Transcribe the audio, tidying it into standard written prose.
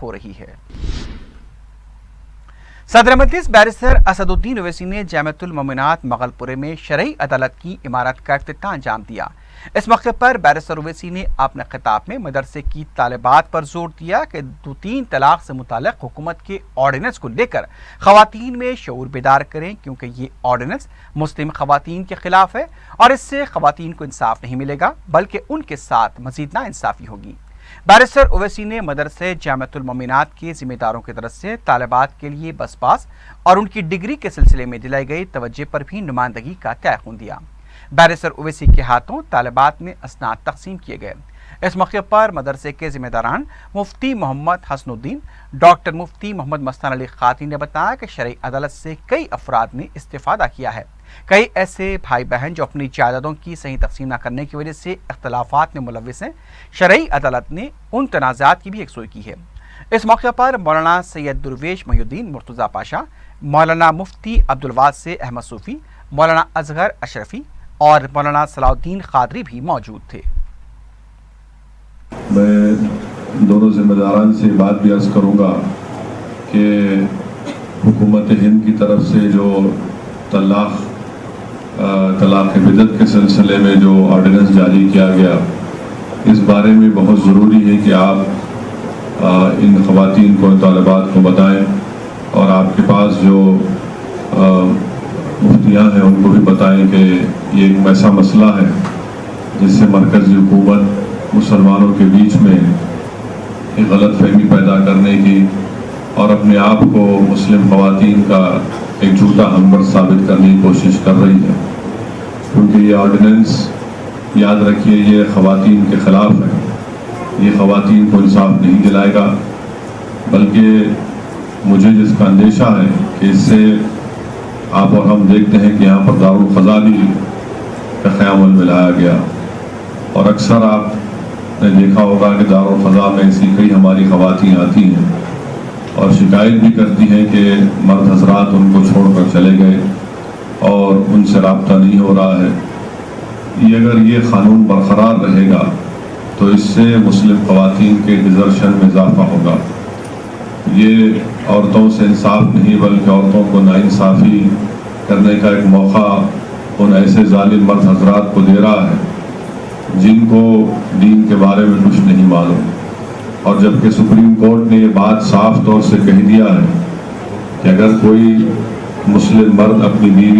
ہو رہی ہے۔ صدر مجلس بیرسٹر اسد الدین اویسی نے جامعۃ المومنات مغل پورے میں شرعی عدالت کی عمارت کا افتتاح انجام دیا۔ اس موقع پر بیرسٹر اویسی نے اپنے خطاب میں مدرسے کی طالبات پر زور دیا کہ 2-3 طلاق سے متعلق حکومت کے آرڈیننس کو لے کر خواتین میں شعور بیدار کریں، کیونکہ یہ آرڈیننس مسلم خواتین کے خلاف ہے اور اس سے خواتین کو انصاف نہیں ملے گا بلکہ ان کے ساتھ مزید ناانصافی ہوگی۔ بیرسٹر اویسی نے مدرسے جامعۃ المومنات کے ذمہ داروں کی طرف سے طالبات کے لیے بس پاس اور ان کی ڈگری کے سلسلے میں دلائی گئی توجہ پر بھی نمائندگی کا تعاون دیا۔ بیرسٹر اویسی کے ہاتھوں طالبات میں اسناد تقسیم کیے گئے۔ اس موقع پر مدرسے کے ذمہ داران مفتی محمد حسن الدین، ڈاکٹر مفتی محمد مستان علی خاطی نے بتایا کہ شرعی عدالت سے کئی افراد نے استفادہ کیا ہے۔ کئی ایسے بھائی بہن جو اپنی جائیدادوں کی صحیح تقسیم نہ کرنے کی وجہ سے اختلافات میں ملوث ہیں، شرعی عدالت نے ان تنازعات کی بھی یکسوئی کی ہے۔ اس موقع پر مولانا سید درویش محی الدین مرتضیٰ پاشا، مولانا مفتی عبدالواسع احمد صوفی، مولانا اصغر اشرفی اور مولانا صلاح الدین قادری بھی موجود تھے۔ میں دونوں ذمہ داران سے بات بھی عرض کروں گا کہ حکومت ہند کی طرف سے جو طلاق بدعت کے سلسلے میں جو آرڈیننس جاری کیا گیا، اس بارے میں بہت ضروری ہے کہ آپ ان خواتین کو، طالبات کو بتائیں اور آپ کے پاس جو مفتیاں ہیں ان کو بھی بتائیں کہ یہ ایک ایسا مسئلہ ہے جس سے مرکزی حکومت مسلمانوں کے بیچ میں ایک غلط فہمی پیدا کرنے کی اور اپنے آپ کو مسلم خواتین کا ایک جھوٹا ہمدرد ثابت کرنے کی کوشش کر رہی ہے، کیونکہ یہ آرڈیننس یاد رکھیے یہ خواتین کے خلاف ہے، یہ خواتین کو انصاف نہیں دلائے گا، بلکہ مجھے جس کا اندیشہ ہے کہ اس سے آپ اور ہم دیکھتے ہیں کہ یہاں پر دارالخزانی کا قیام میں لایا گیا اور اکثر آپ نے دیکھا ہوگا کہ دارالخزا میں ایسی کئی ہماری خواتین آتی ہیں اور شکایت بھی کرتی ہیں کہ مرد حضرات ان کو چھوڑ کر چلے گئے اور ان سے رابطہ نہیں ہو رہا ہے۔ اگر یہ قانون برقرار رہے گا تو اس سے مسلم خواتین کے ڈزرشن میں اضافہ ہوگا۔ یہ عورتوں سے انصاف نہیں بلکہ عورتوں کو ناانصافی کرنے کا ایک موقع ان ایسے ظالم مرد حضرات کو دے رہا ہے جن کو دین کے بارے میں کچھ نہیں معلوم، اور جبکہ سپریم کورٹ نے یہ بات صاف طور سے کہہ دیا ہے کہ اگر کوئی مسلم مرد اپنی بیوی